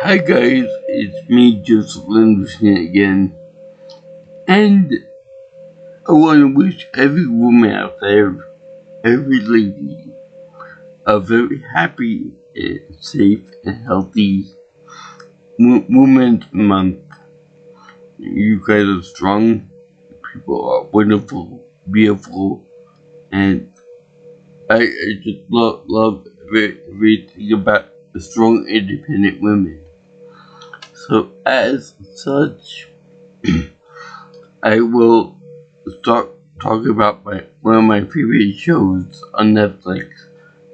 Hi guys, it's me, Joseph Linderson again, and I want to wish every woman out there, every lady, a very happy, safe, and healthy Women's Month. You guys are strong, people are wonderful, beautiful, and I just love everything about the strong, independent women. So as such, I will start talking about one of my favorite shows on Netflix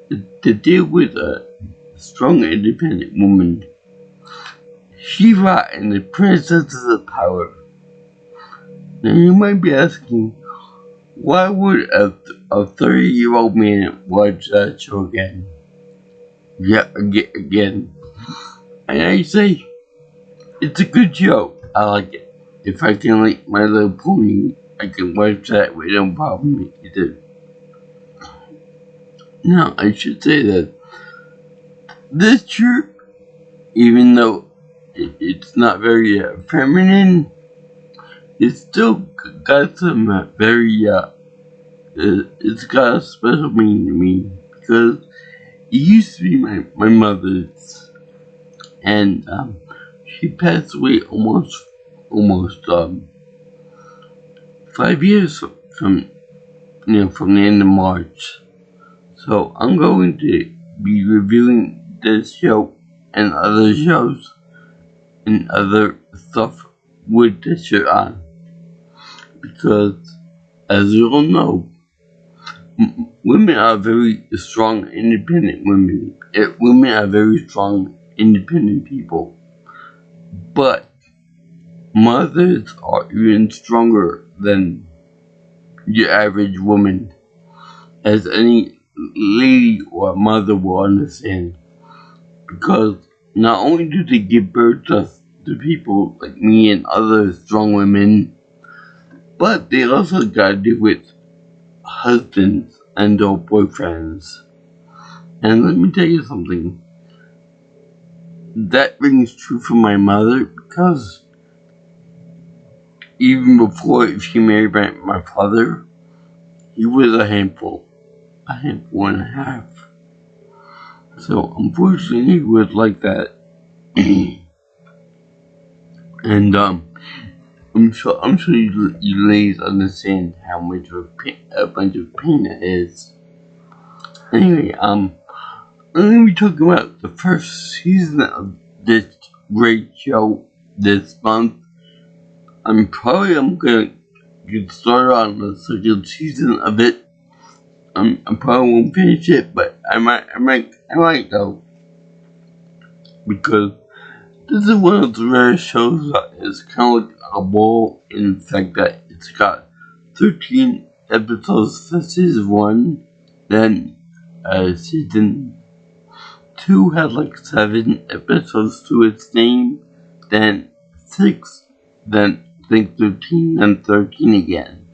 to deal with a strong, independent woman. Shiva and the Princesses of Power. Now you might be asking, why would a 30-year-old man watch that show again? Yeah, again. And I say, it's a good show. I like it. If I can like My Little Pony, I can watch that with no problem either. Now, I should say that this shirt, even though it's not very feminine, it's still got some it's got a special meaning to me because it used to be my mother's, and she passed away almost 5 years from the end of March. So I'm going to be reviewing this show and other shows and other stuff with this shirt on, because as you all know, women are very strong, independent women. Women are very strong, independent people. But mothers are even stronger than your average woman, as any lady or mother will understand. Because not only do they give birth to people like me and other strong women, but they also gotta deal with husbands and their boyfriends. And let me tell you something. That rings true for my mother, because even before she married my father, he was a handful and a half. So unfortunately, he was like that. And I'm sure you ladies understand how much of a bunch of pain it is. Anyway, I'm gonna be talking about the first season of this great show this month. I'm gonna get started on the second season of it. I probably won't finish it, but I might though, because this is one of the rare shows that is kind of like a ball in the fact that it's got 13 episodes for season 1, then season 2 had like 7 episodes to its name, then 6, then I think 13, and 13 again.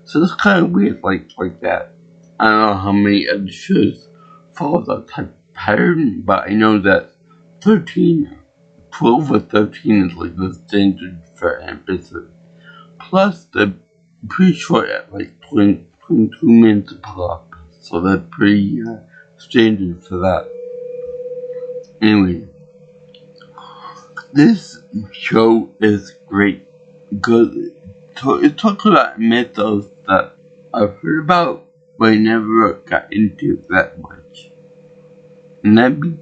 So it's kind of weird like that. I don't know how many other shows follow that type of pattern, but I know that 12 or 13 is like the standard for an episode. Plus, they're pretty short at like 22 minutes a pop, so that's pretty standard for that. Anyway, this show is great because it talks about mythos that I've heard about, but I never got into that much. And that'd be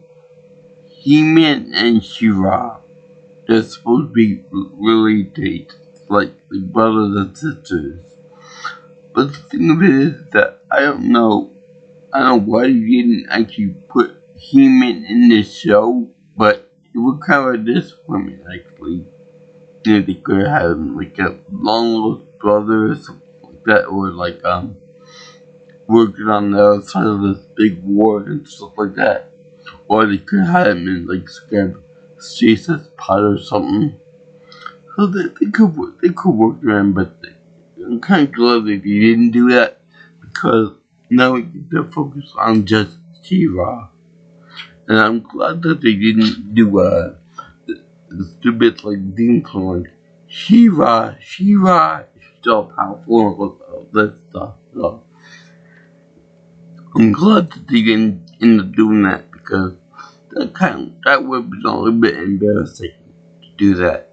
He-Man and She-Ra. They're supposed to be related, like brothers and sisters. But the thing of it is that I don't know why you didn't actually put He-Man in this show, but it would cover this for me actually. They could have like a long lost brother or something like that, or like working on the other side of this big war and stuff like that. Or they could have him in like Stasis Pod or something. So they could work around, but I'm kind of glad that they didn't do that, because now we get to focus on just She-Ra. And I'm glad that they didn't do stupid like theme song like Shiva, Shiva, still powerful and all that stuff. So I'm glad that they didn't end up doing that because that would be a little bit embarrassing to do that.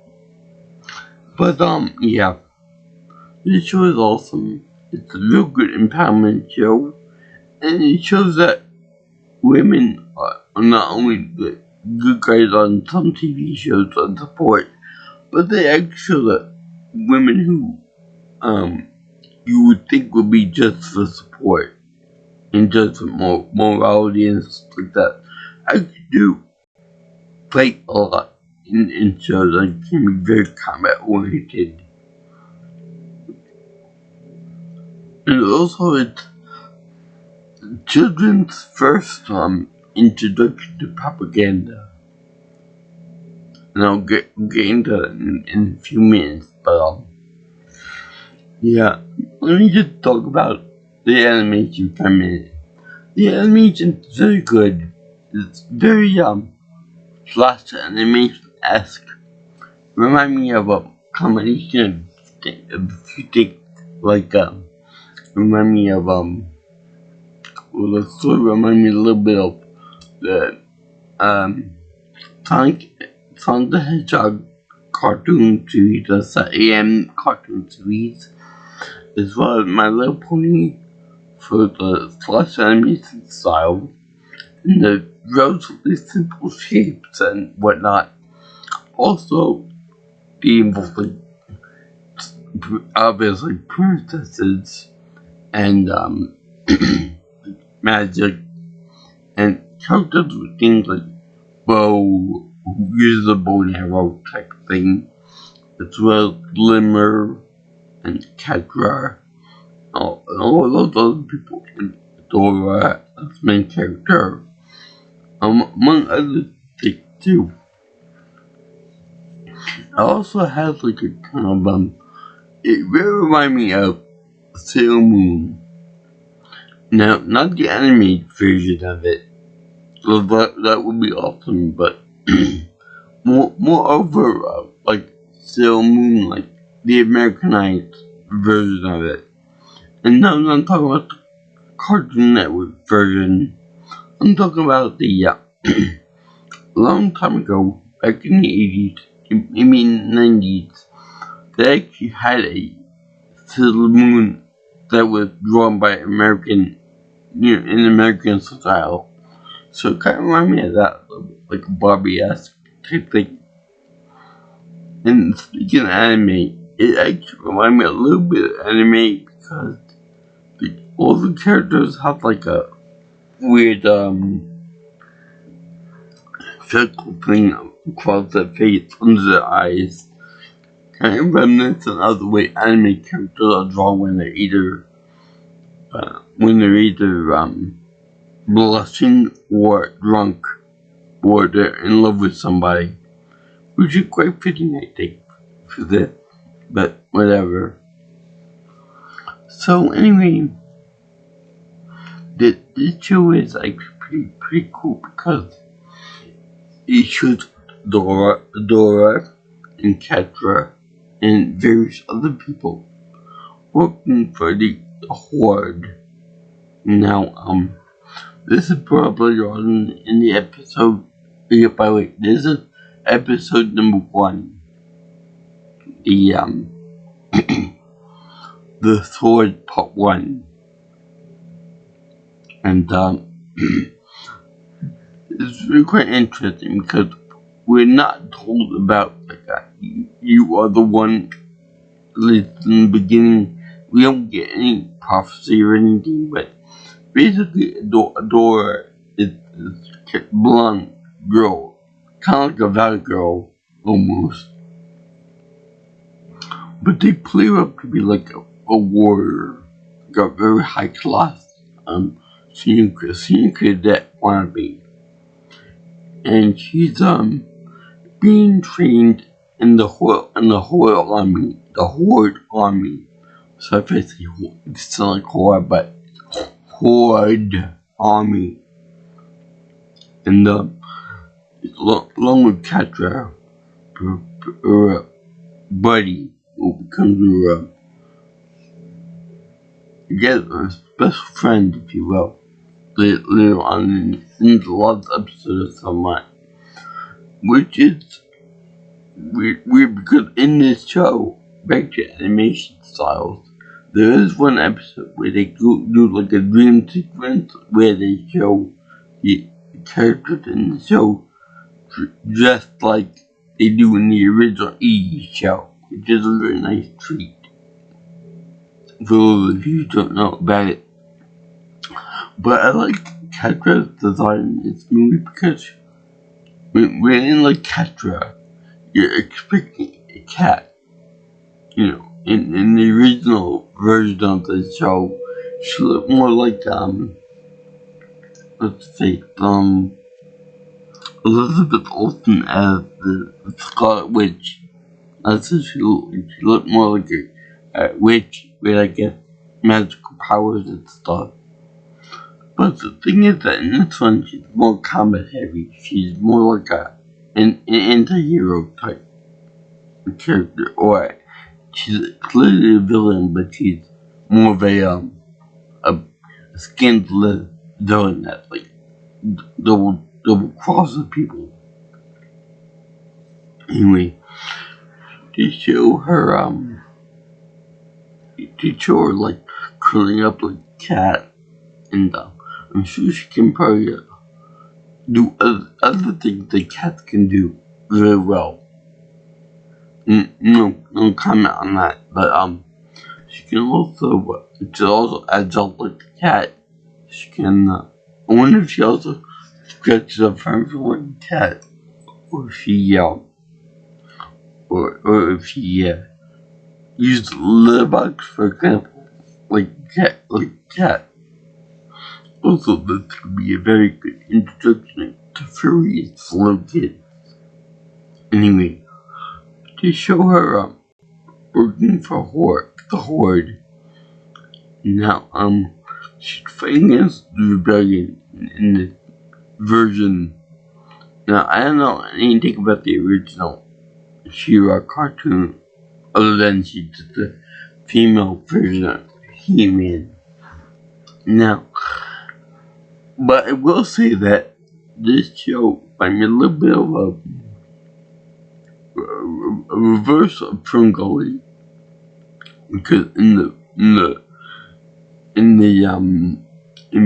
But yeah, this show is awesome. It's a real good empowerment show, and it shows that women are not only the good guys on some TV shows on support, but they actually show that women who you would think would be just for support and just for morality and stuff like that actually do fight a lot in shows and can be very combat oriented. And also it's children's first introduction to propaganda. And I'll get into that in a few minutes, but yeah, let me just talk about the animation for a minute. The animation is very good. It's very flash animation-esque. Remind me of a combination of a few things like remind me of well, the story remind me a little bit of the Sonic the Hedgehog cartoon series, the S01 cartoon series, as well as My Little Pony for the flash animation style and the relatively simple shapes and whatnot. Also, being obviously princesses and magic and characters with things like Bo, who uses a bow and arrow type thing, as well as Glimmer and Catra, and all those other people, and Dora as main character, among other things too. It also has like a kind of it really reminds me of Sailor Moon. Now, not the animated version of it, so that would be awesome, but moreover, like Sailor Moon, like the Americanized version of it. And now I'm not talking about the Cartoon Network version. I'm talking about the long time ago, back in the 80s, maybe 90s, they actually had a Sailor Moon that was drawn by American, in American style. So it kind of reminded me of that, like a Barbie-esque type thing. And speaking of anime, it actually reminded me a little bit of anime because all the characters have like a weird circle thing across their face, under their eyes. Kind of reminiscent of the way anime characters are drawn when they're either blushing or drunk or they're in love with somebody, which is quite fitting, I think, for this. But whatever. So anyway, this show is like pretty cool because it shows Dora and Catra and various other people working for the Horde. Now, this is probably on in the episode. Yeah, by the way, this is episode number 1. The the Sword Part 1, and it's really quite interesting because we're not told about like you are the one. At least in the beginning, we don't get any prophecy or anything, but basically, Dora is a blonde girl, kind of like a valley girl almost, but they play her up to be like a warrior, like a very high class senior cadet wannabe, and she's being trained in the Horde army. So if I say it's not like Horde, but Horde army, and along with Catra, her buddy who becomes her, a special friend, if you will, later on in the last episode of S01, which is weird because in this show, back to animation styles, there is one episode where they do like a dream sequence where they show the characters in the show just like they do in the original E show, which is a very nice treat. For those of you who don't know about it. But I like Catra's design in this movie because when in like Catra, you're expecting a cat. You know, in the original version of the show, she looked more like let's say Elizabeth Olsen as the Scarlet Witch. That's how she looked more like a witch with, I guess, magical powers and stuff. But the thing is that in this one, she's more combat heavy. She's more like an anti-hero type character. Or she's clearly a villain, but she's more of a scandalous villain that like double crosses people. Anyway, they show her like curling up like a cat, and I'm sure she can probably do other things that cats can do very well. No comment on that, but she can also agile like a cat. She can. I wonder if she also stretches her arms like a cat, or if she uses litter box, for example, like cat. Also, this could be a very good introduction to furries for little kids. Anyway, to show her working for the Horde. Now, she's fighting against the rebellion in the version. Now, I don't know anything about the original She-Ra cartoon, other than she's just a female version of He-Man. Now, but I will say that this show, I mean, a little bit of a reverse of Ferngully, because in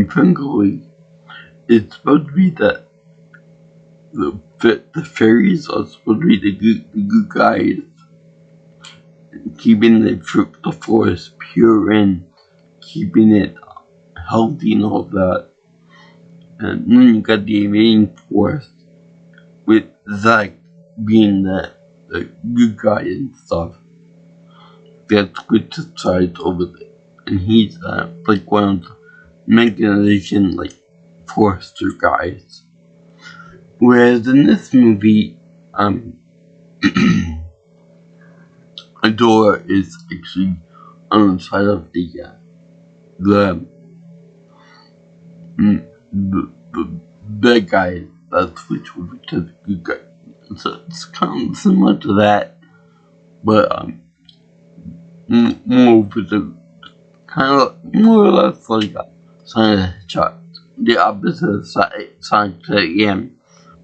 Ferngully, it's supposed to be that the fairies are supposed to be the good guys, keeping the forest pure and keeping it healthy and all that. And then you got the invading force with Zack being the good guy and stuff that switches sides over there. And he's like one of the mechanization like forester guys. Whereas in this movie, Adora is actually on the side of the bad guy that switched over to the good guy. So it's kind of similar to that, but more with the kind of more or less like a Sonic Hedgehog. The opposite side to the end,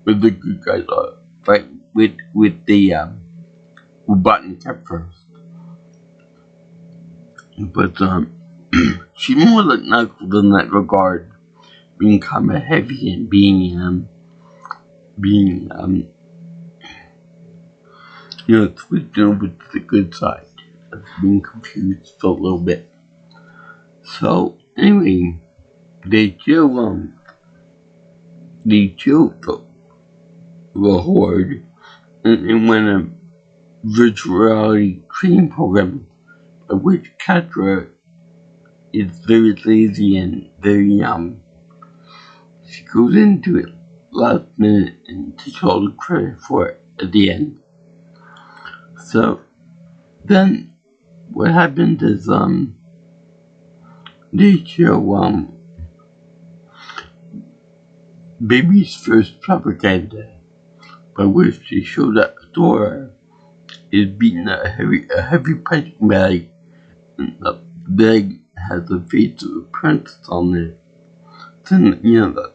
where the good guys are fighting with the button kept first. But she's more like Knuckles in that regard, being combat heavy and being switching over to the good side. I've been confused for a little bit. So anyway, they kill the Horde and when a virtual reality training program, of which Catra is very lazy and very she goes into it last minute and takes all the credit for it at the end. So then what happened is they show Baby's first propaganda, by which they show that Dora is beating a heavy punching bag, and the bag has a face of a princess on it. Then, the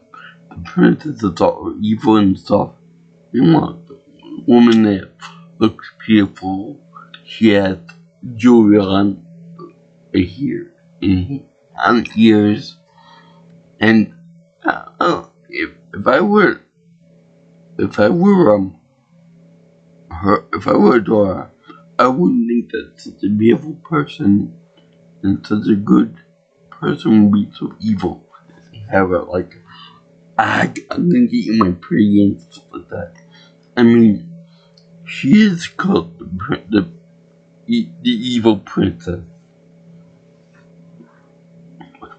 princess is all evil and stuff. You want the woman that looks beautiful. She has jewelry on here on ears, and if I were Dora, I wouldn't think that such a beautiful person and such a good person would be so evil. Have her like, I'm gonna get you my pretty and stuff like that. I mean, she is called the evil princess.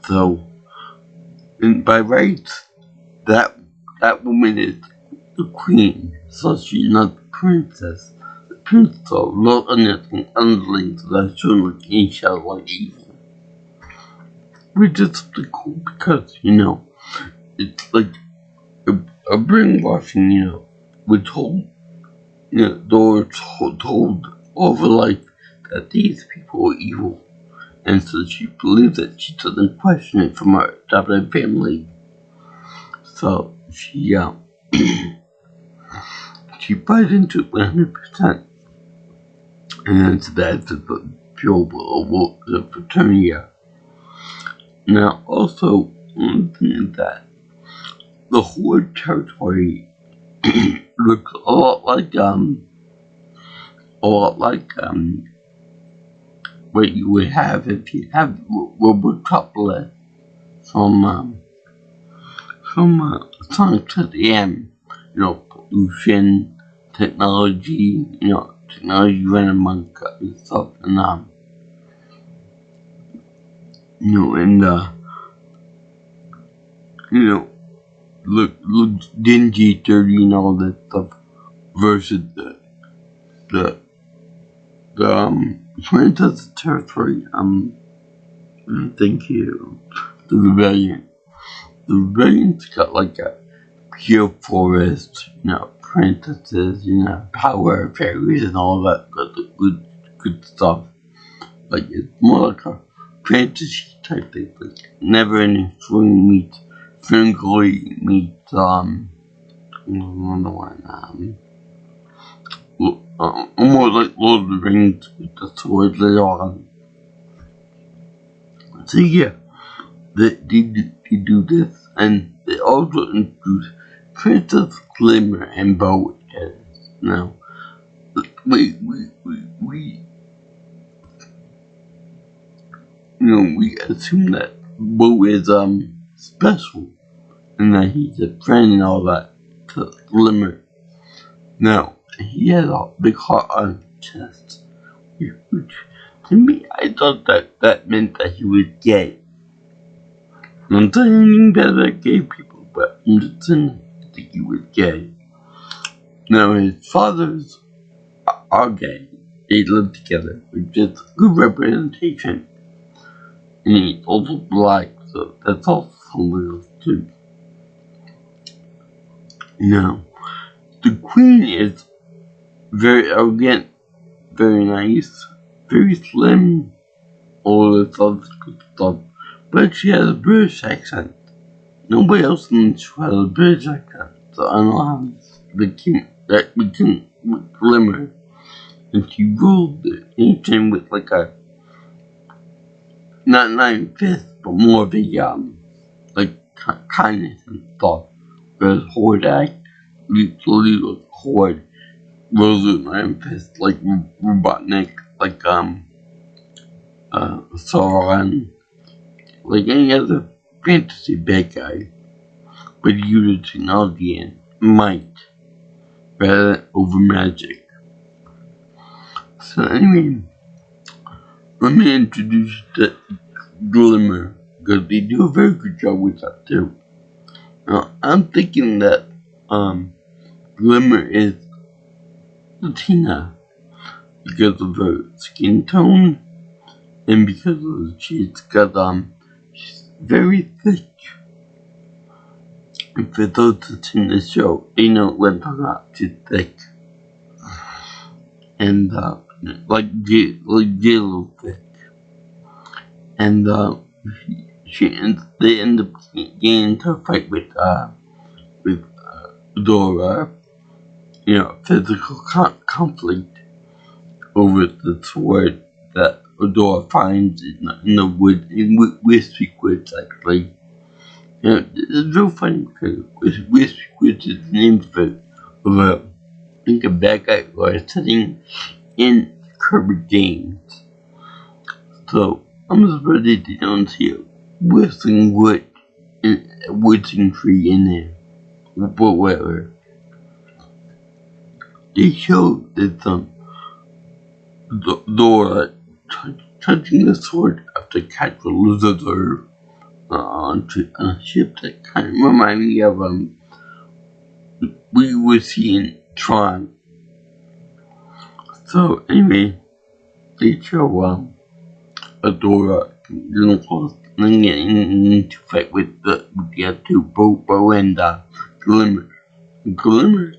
So, and by rights, that woman is the queen. So she's not the princess. The princess are low and underlings that shouldn't look any shadow like evil. Which is something cool because, it's like a brainwashing, we're told, Dora told all her life that these people are evil. And so she believes that she doesn't question it from her adopted family. So she she buys into it 100%. And then so that's the pure the fraternity. Now also one thing is that the Horde territory looks a lot like what you would have if you have Robotropolis from Sonic at the end. Pollution, technology, technology running among and stuff, and look dingy, dirty, and all that stuff, versus the Princess territory. Thank you. The rebellion. The rebellion's got like a pure forest, princesses, power, fairies, and all that good stuff. Like, it's more like a fantasy type thing, like never ending swing meets Fingly meets, another one, almost like Lord of the Rings with the swords they on. So yeah, they do this, and they also introduce Princess Glimmer and Bow. Now, we assume that Bo is special and that he's a friend and all that to Glimmer. Now, he has a big heart on his chest, which to me, I thought that meant that he was gay. I'm not saying anything bad about gay people, but I'm just saying I think he was gay. Now, his fathers are gay. They live together, which is good representation. And he's also black, so that's also something else too. Now, the queen is very arrogant, very nice, very slim, all this other good stuff, but she has a British accent. Nobody else in the show has a British accent, so I don't know how that became Glimmer. And she ruled the ancient with like a not nine fists, but more of a kindness and stuff. Whereas Horde act literally was Horde rose with nine fists, like Robotnik, like Sauron, like any other fantasy bad guy, but he used technology and might rather than over magic. So anyway, let me introduce the Glimmer, because they do a very good job with that too. Now, I'm thinking that Glimmer is Latina because of her skin tone and because of she's very thick. And for those that's in the show, they know what I'm talking about. She's thick. and like jellyfish, and they end up getting into a fight with Dora, physical conflict over the sword that Dora finds in the wood, in Wispy Woods, actually. It's so funny because Wispy Woods is named for a bad guy who is sitting in Kirby Games. So, I'm surprised they don't see a whistling tree in there. But whatever. They show that Dora touching the sword after catch a lizard on a ship that kind of remind me of we were seeing Tron. So anyway, they show Dora getting into fight with the other two, Bo and Glimmer. Glimmer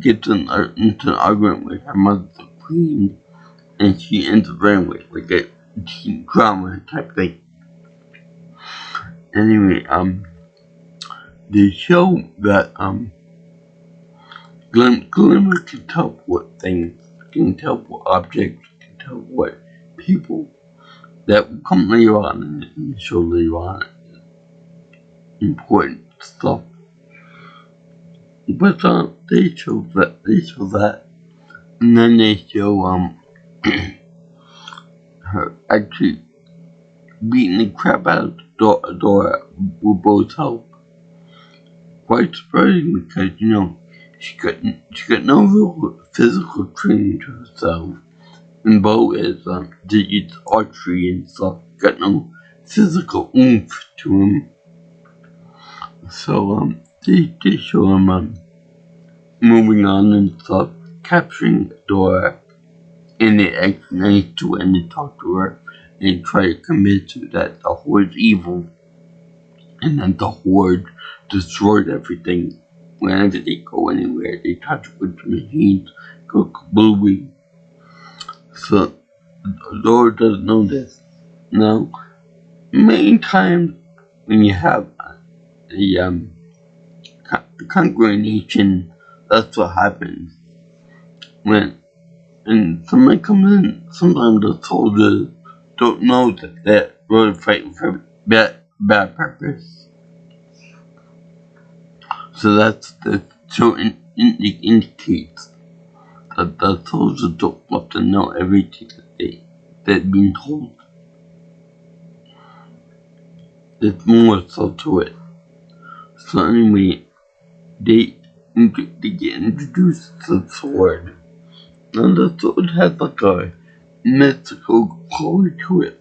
gets into an argument with her mother, the Queen, and she ends up running with like a teen drama type thing. Anyway, they show that Glimmer can teleport things, can teleport objects, can teleport people that will come later on in the show later on. Important stuff. But they show that, and then they show her actually beating the crap out of Dora with both help. Quite surprising because she got no real physical training to herself, and Bo is digits archery and stuff. Got no physical oomph to him. So they show him moving on and stuff, capturing Dora, and they actually manage to end and talk to her and try to convince her that the Horde's evil, and that the Horde destroyed everything. Whenever they go anywhere, they touch with the machines, go kablooey. So Dora doesn't know this. Now, many times when you have a conquering nation, that's what happens. When somebody comes in, sometimes the soldiers don't know that they're really fighting for bad purpose. So that's the show indicates that the soldiers don't have to know everything that they've been told. There's more so to it. So anyway, they get introduced to the sword. And the sword has like a mystical quality to it,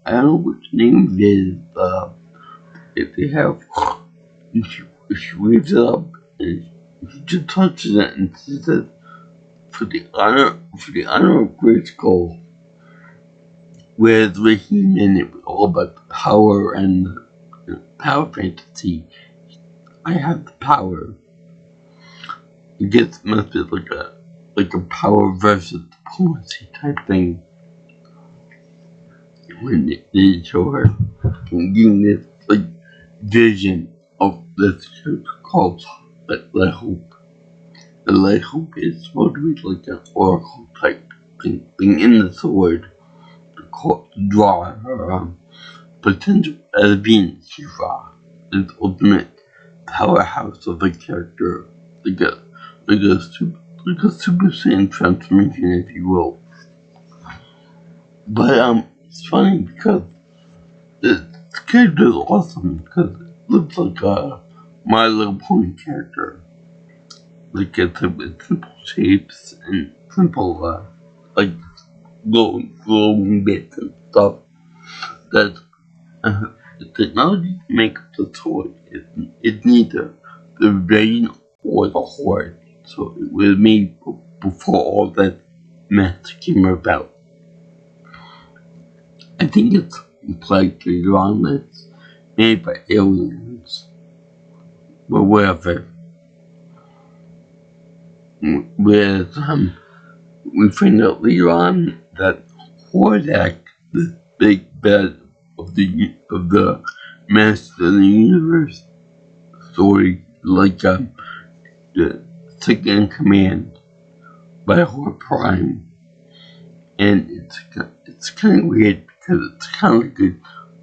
I don't know which name it is, if they have, and she waves it up, and she just touches it, and she says, for the honor of great skull. Whereas with human, it was all about the power and power fantasy. I have the power. I guess it must be like a power versus diplomacy type thing. When they show her getting this vision of this church called Let Hope. The Let Hope is supposed to be like an oracle type thing in the sword to draw her potential as being Shiva, the ultimate powerhouse of a character, like a Super Saiyan transformation, if you will. But it's funny because this character is awesome because it looks like a My Little Pony character. Like it's with simple shapes and simple glowing bits and stuff. That the technology to make up the toy is neither the Rebellion or the Horde. So it was made before all that mess came about. I think it's implied later on that it's made by aliens. But whatever. Whereas we find out later on that Hordak, the big bad of the Master of the Universe story, like the second in command by Hor Prime, and it's kind of weird because it's kind of like a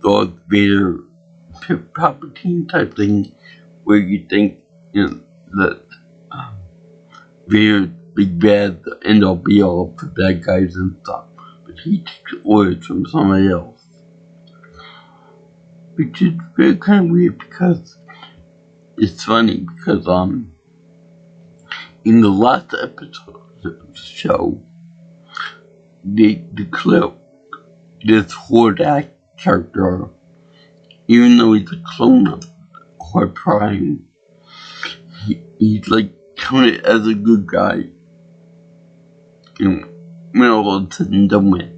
Darth Vader, Palpatine type thing, where you think that Vader's big bad, the end all be all for bad guys and stuff, but he takes orders from somebody else, which is very kind of weird because it's funny because in the last episode of the show, they declare this Hordak character, even though he's a clone of Hor Prime, he's like counted as a good guy, when all is said and done with,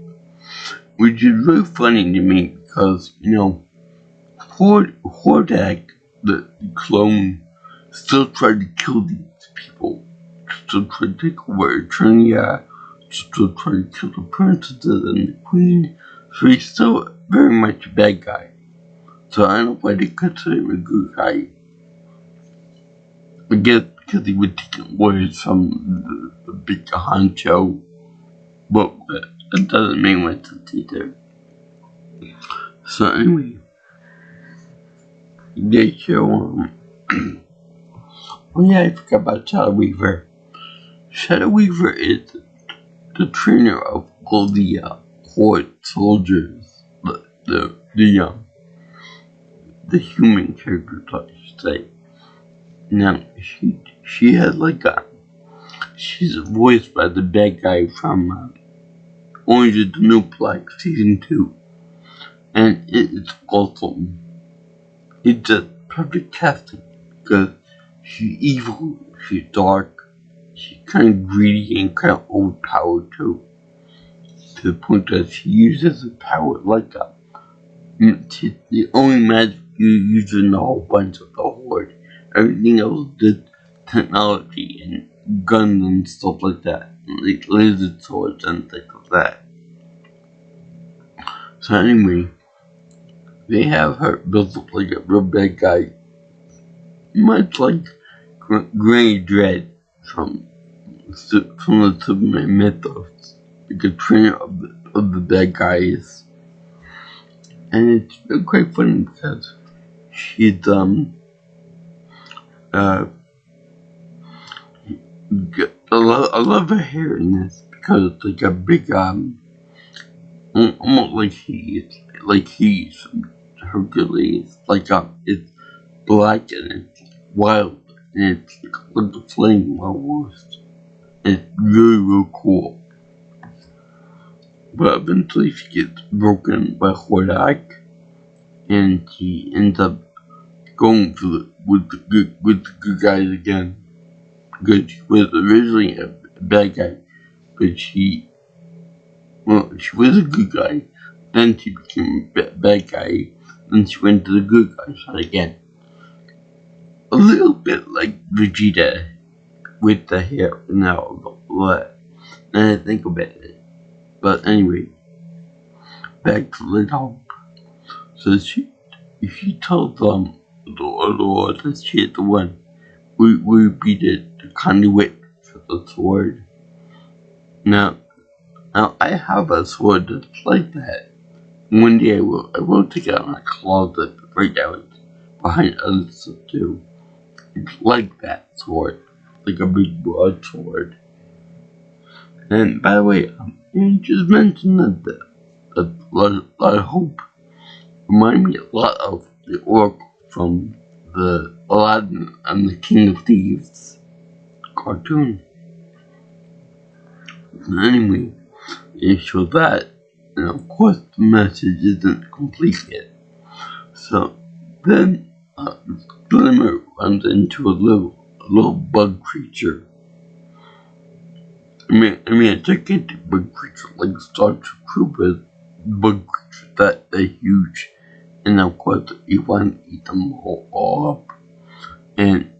which is really funny to me because Hordak, the clone, still tried to kill these people, still tried to take over Eternia, still tried to kill the princesses and the queen, so he's still very much a bad guy. So I don't know why they consider him a good guy. I guess because he was taking orders from the big honcho, but that doesn't make much sense either. So anyway, they show oh yeah, I forgot about Shadow Weaver. Shadow Weaver is the trainer of all the Horde soldiers, the human characters, I should say. Now she has she's voiced by the bad guy from Orange is the New Black season 2, and it's awesome. It's just perfect casting because she's evil, she's dark, she's kind of greedy and kind of overpowered too, to the point that she uses the power like that. She's the only magic you use in the whole bunch of the Horde. Everything else is technology and guns and stuff like that, like laser swords and things like that. So anyway, they have her built up like a real bad guy, much like Granny Dread from the Superman mythos, like a trainer of the bad guys. And it's been quite funny because she's I love her hair in this because it's like a big almost like he's Hercules, it's black and it's wild and it's like a flame almost. It's really cool. But eventually she gets broken by Hordak, and she ends up going with the good guys again. Because she was originally a bad guy, but she was a good guy. Then she became a bad guy. Then she went to the good guy side again. A little bit like Vegeta with the hair now. And I think about it. But anyway, back to the dog. So she told them the Lord that she is the one. We beat it, the conduit for the sword. Now I have a sword that's like that. One day I will take it out of my closet right now. It's behind other stuff too. It's like that sword, like a big broadsword. And by the way, you just mentioned that a lot of hope remind me a lot of the Oracle from the Aladdin and the King of Thieves cartoon. Anyway, it shows that, and of course the message isn't complete yet. So then Glimmer runs into a little bug creature. I mean a gigantic bug creature like Star Troopers bug creature that they're huge. And of course, you want to eat them all up. And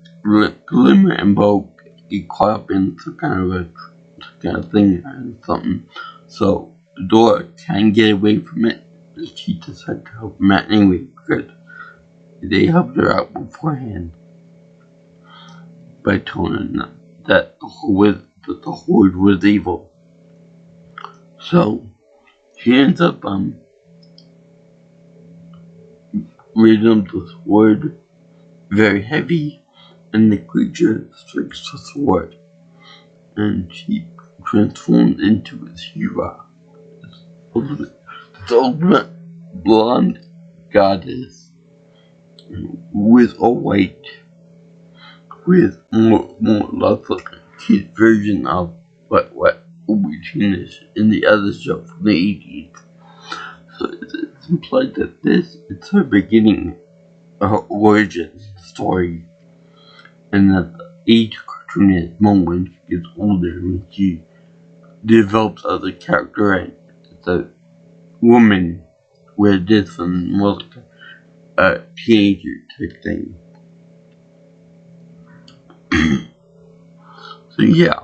Glimmer and Bo get caught up in some kind of thing or something. So Dora can get away from it, but she decides to help him out anyway because they helped her out beforehand by telling her that the Horde was evil. So she ends up reading the sword very heavy, and the creature strikes the sword, and she transforms into a Shiva, the ultimate blonde goddess with a white, with more or less like a kid version of what we've seen in the other show from the 80s. So it's implied that this is her beginning, her origin story, and that each cartoonist moment when she gets older, when she develops as a character and as a woman, where this one more like a teenager type thing. So yeah,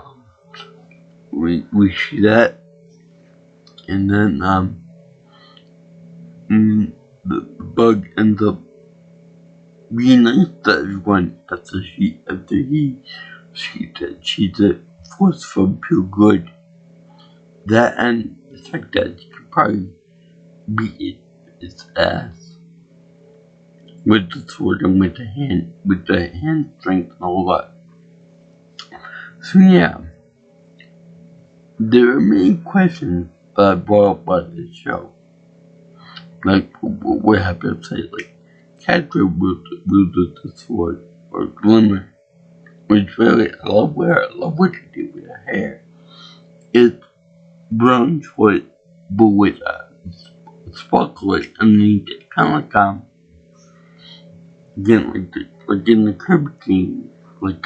we see that, and then the bug ends up being nice to everyone after he said she's a force for pure good. That and the fact that she could probably beat its ass with the sword and with the hand strength and all that. So yeah, there are many questions that I brought up by this show. Like, what happened, say, like, Catra wielded the sword, or Glimmer, which really, I love what she did with her hair. It's brown white, but with sparkle underneath it, kind of like, again, like in the Kirby game, like,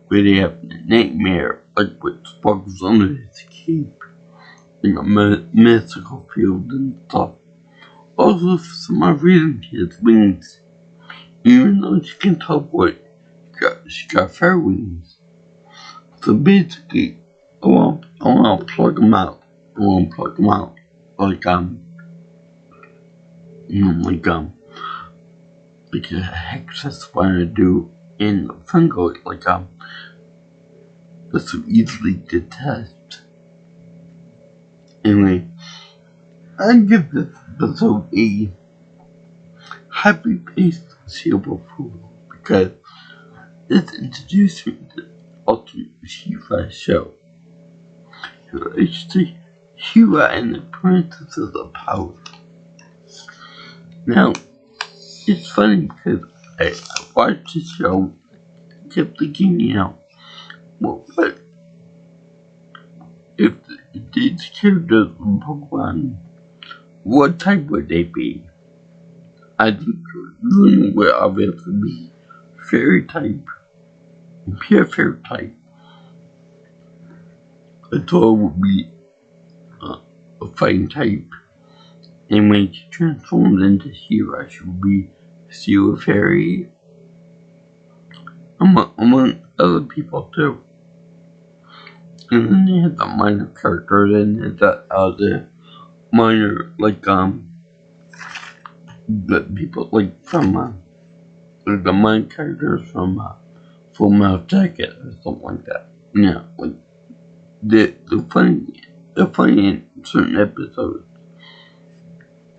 where they have the Nightmare, like with sparkles under his cape, like a mystical field and stuff. Also, for some odd reason, she has wings. Even though she can teleport, she got fairy wings. So basically, I want to plug them out. Like, like a hex that's what I do in Fungo, like, that's so easily detect. Anyway, I give this episode a happy paced seal of approval because it's introduced me to the ultimate Shiva show. It's the Shiva and the Princesses of Power. Now, it's funny because I watched the show, I kept thinking, well, what if these characters from Pokemon, what type would they be? I think Luna would obviously be fairy type, pure fairy type. Thor would be a fighting type, and when she transforms into She-Ra, she would be still a fairy, among other people too. And then they had the minor characters, and the other minor, like, the people, like, from, like the minor characters from, Full Metal Jacket or something like that. Yeah, like, the funny in certain episodes.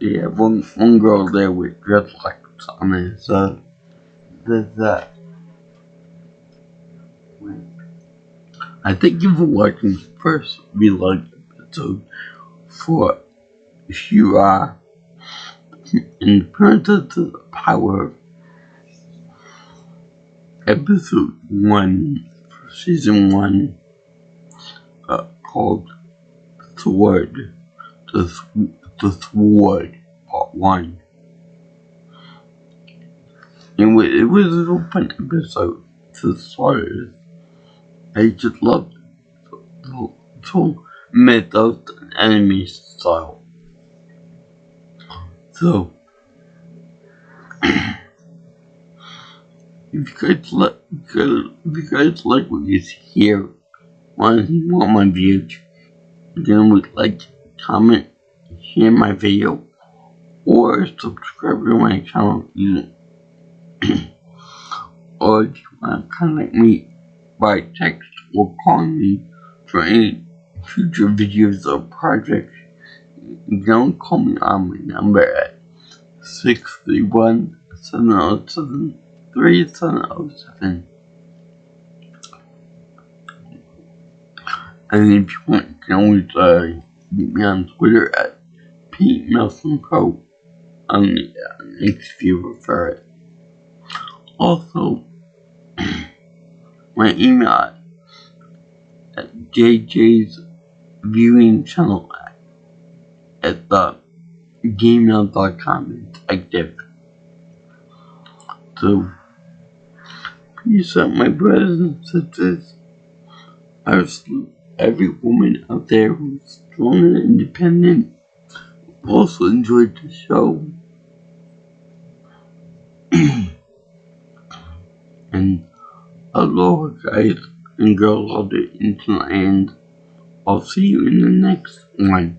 They have one girl there with dreadlocks on it, so there's that. I thank you for watching the first vlog episode for She-Ra in the Princesses of Power, episode 1 for season 1, called Sword, the Sword, part 1. And it was a real fun episode to start. I just loved the whole mythos and anime style. So, if you guys like what you hear, want my videos, then would like, comment, share my video, or subscribe to my channel, or if you want to contact me by text or call me for any future videos or projects, you can call me on my number at 631-707-3707. And if you want, you can always meet me on Twitter at PeteMelsonPro if you prefer it. Also, my email at JJ's viewing channel at the gmail.com is active. So, peace out, my brothers and sisters. I salute every woman out there who's strong and independent. Also enjoyed the show. And aloha, guys and girls out there in the land. I'll see you in the next one.